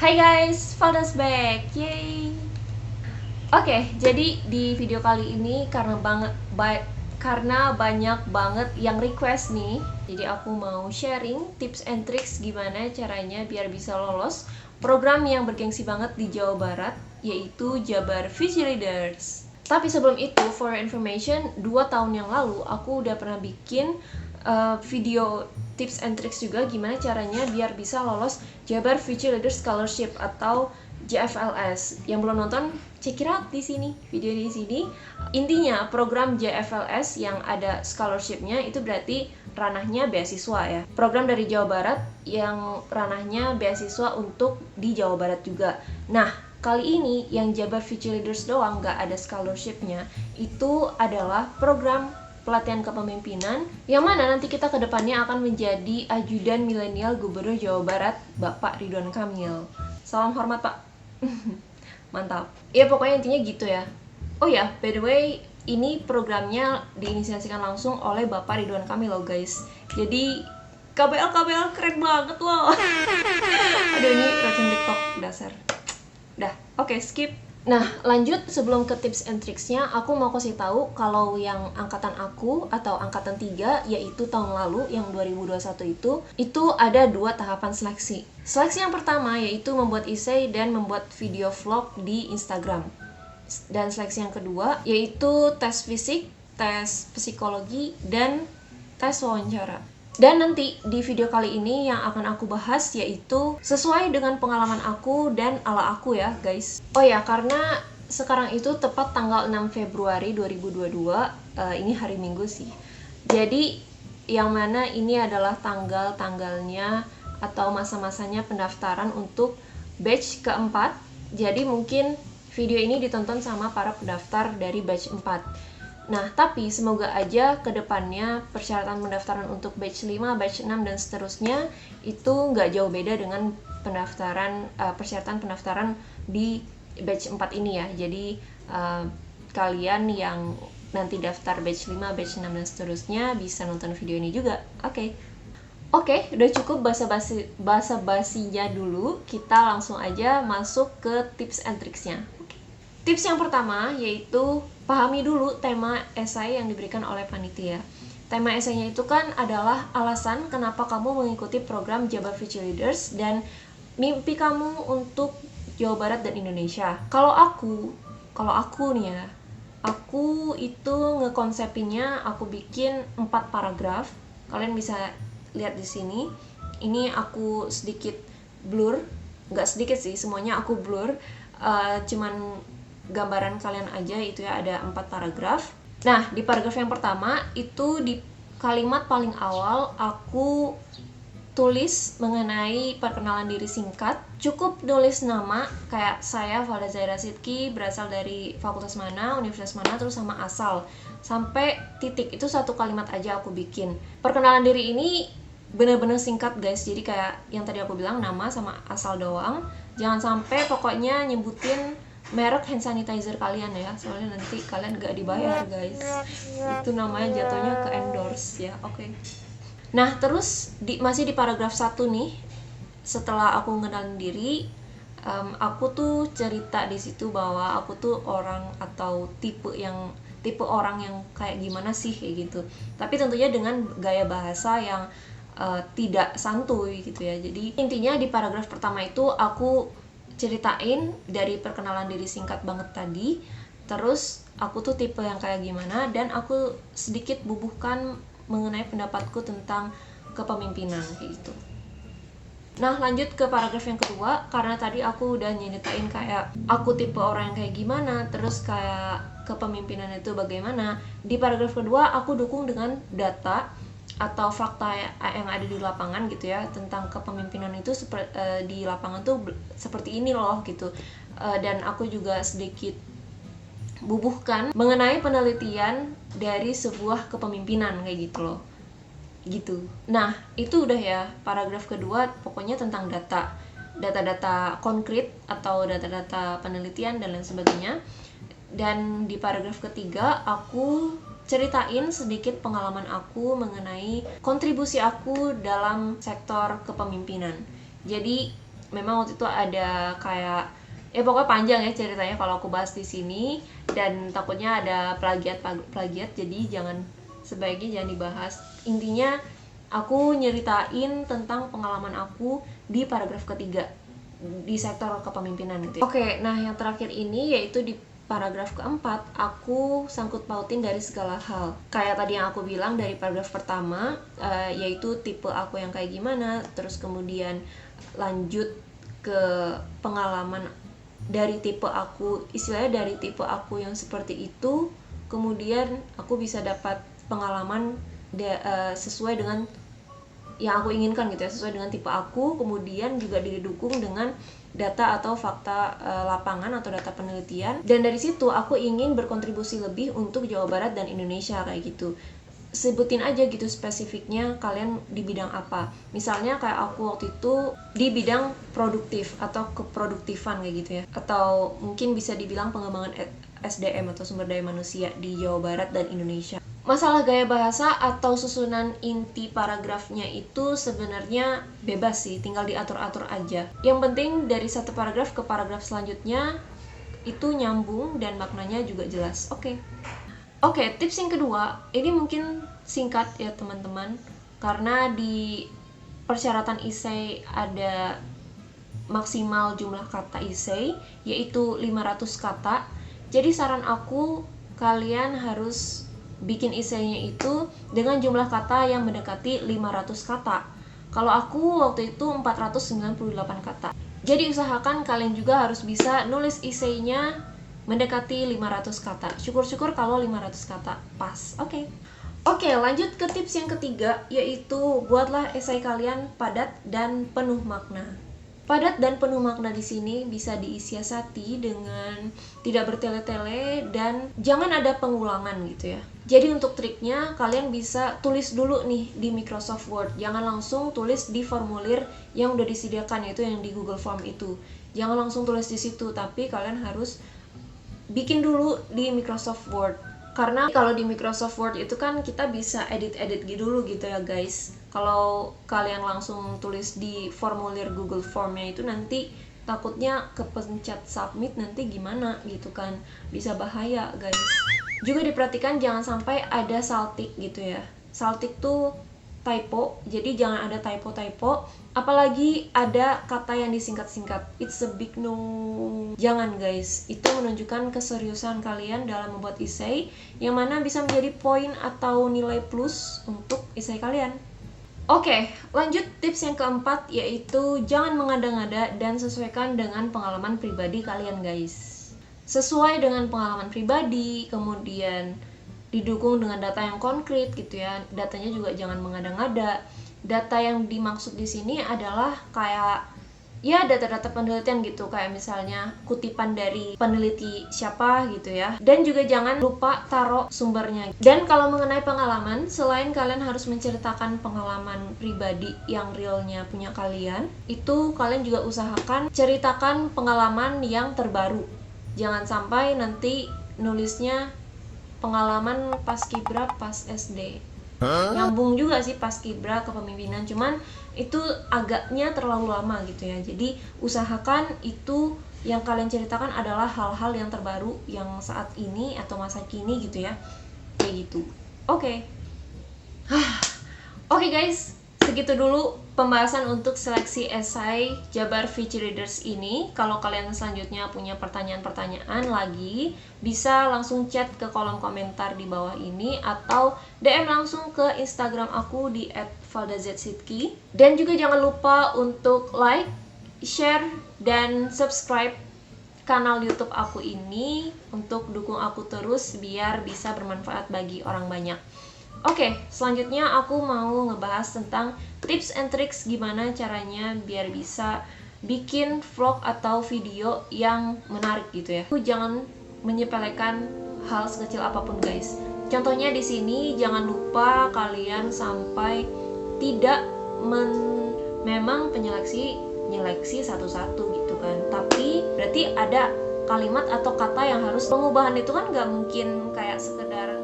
Hai guys, Valda's back, yay! Oke, jadi di video kali ini karena banyak banget yang request nih, jadi aku mau sharing tips and tricks gimana caranya biar bisa lolos program yang bergengsi banget di Jawa Barat, yaitu Jabar Vigileaders. Tapi sebelum itu, for your information, 2 tahun yang lalu aku udah pernah bikin video tips and tricks juga gimana caranya biar bisa lolos Jabar Future Leader Scholarship atau JFLS. Yang belum nonton, check it out di sini, video di sini. Intinya program JFLS yang ada scholarshipnya itu berarti ranahnya beasiswa ya. Program dari Jawa Barat yang ranahnya beasiswa untuk di Jawa Barat juga. Nah, kali ini yang Jabar Future Leaders doang nggak ada scholarshipnya, itu adalah program pelatihan kepemimpinan yang mana nanti kita kedepannya akan menjadi ajudan milenial Gubernur Jawa Barat Bapak Ridwan Kamil. Salam hormat Pak. Mantap. Ya pokoknya intinya gitu ya. Oh ya, by the way, ini programnya diinisiasikan langsung oleh Bapak Ridwan Kamil loh guys. Jadi KBL keren banget loh. Aduh, ini racun TikTok dasar. Dah, oke, skip. Nah, lanjut sebelum ke tips and tricksnya, aku mau kasih tahu kalau yang angkatan aku atau angkatan 3, yaitu tahun lalu yang 2021 itu ada 2 tahapan seleksi. Seleksi yang pertama yaitu membuat essay dan membuat video vlog di Instagram. Dan seleksi yang kedua yaitu tes fisik, tes psikologi, dan tes wawancara. Dan nanti di video kali ini yang akan aku bahas yaitu sesuai dengan pengalaman aku dan ala aku ya guys. Oh ya, karena sekarang itu tepat tanggal 6 Februari 2022, ini hari Minggu sih. Jadi yang mana ini adalah tanggalnya atau masa-masanya pendaftaran untuk batch keempat. Jadi mungkin video ini ditonton sama para pendaftar dari batch 4. Nah, tapi semoga aja kedepannya persyaratan pendaftaran untuk batch 5, batch 6, dan seterusnya itu nggak jauh beda dengan persyaratan pendaftaran di batch 4 ini ya. Jadi kalian yang nanti daftar batch 5, batch 6, dan seterusnya bisa nonton video ini juga. Oke, udah cukup basa-basinya dulu. Kita langsung aja masuk ke tips and tricksnya. Tips yang pertama yaitu pahami dulu tema esai yang diberikan oleh panitia. Tema esainya itu kan adalah alasan kenapa kamu mengikuti program Jabar Future Leaders dan mimpi kamu untuk Jawa Barat dan Indonesia. Kalau aku nih ya, aku itu ngekonsepinnya, aku bikin 4 paragraf. Kalian bisa lihat di sini. Ini aku sedikit blur, nggak sedikit sih, semuanya aku blur. Cuman gambaran kalian aja itu ya, ada 4 paragraf. Nah, di paragraf yang pertama itu di kalimat paling awal aku tulis mengenai perkenalan diri singkat. Cukup nulis nama kayak saya Valda Zaira Sidki, berasal dari fakultas mana, universitas mana, terus sama asal. Sampai titik, itu 1 kalimat aja aku bikin. Perkenalan diri ini bener-bener singkat guys, jadi kayak yang tadi aku bilang, nama sama asal doang. Jangan sampai pokoknya nyebutin merek hand sanitizer kalian ya, soalnya nanti kalian gak dibayar guys, itu namanya jatuhnya ke endorse ya. Oke. Nah, terus masih di paragraf 1 nih, setelah aku ngenalin diri, aku tuh cerita di situ bahwa aku tuh orang atau tipe orang yang kayak gimana sih kayak gitu, tapi tentunya dengan gaya bahasa yang tidak santuy gitu ya. Jadi intinya di paragraf pertama itu aku ceritain dari perkenalan diri singkat banget tadi, terus aku tuh tipe yang kayak gimana, dan aku sedikit bubuhkan mengenai pendapatku tentang kepemimpinan kayak gitu. Nah, lanjut ke paragraf yang kedua, karena tadi aku udah nyeritain kayak aku tipe orang yang kayak gimana, terus kayak kepemimpinan itu bagaimana. Di paragraf kedua aku dukung dengan data atau fakta yang ada di lapangan gitu ya, tentang kepemimpinan itu di lapangan tuh seperti ini loh gitu. Dan aku juga sedikit bubuhkan mengenai penelitian dari sebuah kepemimpinan kayak gitu loh gitu. Nah, itu udah ya, paragraf kedua pokoknya tentang data konkret atau data-data penelitian dan lain sebagainya. Dan di paragraf ketiga aku ceritain sedikit pengalaman aku mengenai kontribusi aku dalam sektor kepemimpinan. Jadi memang waktu itu ada kayak pokoknya panjang ya ceritanya kalau aku bahas di sini, dan takutnya ada plagiat, jadi sebaiknya jangan dibahas. Intinya aku nyeritain tentang pengalaman aku di paragraf ketiga di sektor kepemimpinan gitu ya. Oke, nah yang terakhir ini yaitu di paragraf keempat, aku sangkut pautin dari segala hal. Kayak tadi yang aku bilang dari paragraf pertama, yaitu tipe aku yang kayak gimana, terus kemudian lanjut ke pengalaman dari tipe aku, istilahnya dari tipe aku yang seperti itu, kemudian aku bisa dapat pengalaman sesuai dengan yang aku inginkan gitu ya, sesuai dengan tipe aku, kemudian juga didukung dengan data atau fakta lapangan atau data penelitian, dan dari situ aku ingin berkontribusi lebih untuk Jawa Barat dan Indonesia kayak gitu. Sebutin aja gitu spesifiknya kalian di bidang apa. Misalnya kayak aku waktu itu di bidang produktif atau keproduktifan kayak gitu ya, atau mungkin bisa dibilang pengembangan SDM atau sumber daya manusia di Jawa Barat dan Indonesia. Masalah gaya bahasa atau susunan inti paragrafnya itu sebenarnya bebas sih, tinggal diatur-atur aja. Yang penting dari satu paragraf ke paragraf selanjutnya itu nyambung dan maknanya juga jelas. Oke, tips yang kedua, ini mungkin singkat ya teman-teman, karena di persyaratan essay ada maksimal jumlah kata essay, yaitu 500 kata. Jadi saran aku, kalian harus bikin essay-nya itu dengan jumlah kata yang mendekati 500 kata. Kalau aku waktu itu 498 kata. Jadi usahakan kalian juga harus bisa nulis essay-nya mendekati 500 kata. Syukur-syukur kalau 500 kata pas. Oke, lanjut ke tips yang ketiga, yaitu buatlah esai kalian padat dan penuh makna. Padat dan penuh makna di sini bisa diisiasati dengan tidak bertele-tele dan jangan ada pengulangan gitu ya. Jadi untuk triknya, kalian bisa tulis dulu nih di Microsoft Word. Jangan langsung tulis di formulir yang udah disediakan, yaitu yang di Google Form itu. Jangan langsung tulis di situ, tapi kalian harus bikin dulu di Microsoft Word, karena kalau di Microsoft Word itu kan kita bisa edit dulu gitu ya guys. Kalau kalian langsung tulis di formulir Google Formnya itu nanti takutnya kepencet submit, nanti gimana gitu kan, bisa bahaya guys. Juga diperhatikan jangan sampai ada saltik gitu ya. Saltik tuh typo, jadi jangan ada typo, apalagi ada kata yang disingkat-singkat. It's a big no. Jangan guys, itu menunjukkan keseriusan kalian dalam membuat essay, yang mana bisa menjadi poin atau nilai plus untuk essay kalian. Oke, lanjut tips yang keempat, yaitu jangan mengada-ngada dan sesuaikan dengan pengalaman pribadi kalian guys. Sesuai dengan pengalaman pribadi, kemudian didukung dengan data yang konkret gitu ya. Datanya juga jangan mengada-ngada. Data yang dimaksud di sini adalah kayak ya data-data penelitian gitu, kayak misalnya kutipan dari peneliti siapa gitu ya. Dan juga jangan lupa taruh sumbernya. Dan kalau mengenai pengalaman, selain kalian harus menceritakan pengalaman pribadi yang realnya punya kalian, itu kalian juga usahakan ceritakan pengalaman yang terbaru. Jangan sampai nanti nulisnya pengalaman pas kibra pas SD. Nyambung juga sih pas kibra kepemimpinan, cuman itu agaknya terlalu lama gitu ya. Jadi usahakan itu yang kalian ceritakan adalah hal-hal yang terbaru yang saat ini atau masa kini gitu ya. Kayak gitu. Oke guys, segitu dulu pembahasan untuk seleksi esai Jabar Future Readers ini. Kalau kalian selanjutnya punya pertanyaan-pertanyaan lagi, bisa langsung chat ke kolom komentar di bawah ini atau DM langsung ke Instagram aku di @valdazsidki. Dan juga jangan lupa untuk like, share, dan subscribe kanal YouTube aku ini untuk dukung aku terus biar bisa bermanfaat bagi orang banyak. Oke, selanjutnya aku mau ngebahas tentang tips and tricks gimana caranya biar bisa bikin vlog atau video yang menarik gitu ya. Jangan menyepelekan hal sekecil apapun guys. Contohnya di sini jangan lupa kalian sampai tidak memang nyeleksi satu-satu gitu kan. Tapi berarti ada kalimat atau kata yang harus pengubahan itu kan nggak mungkin kayak sekedar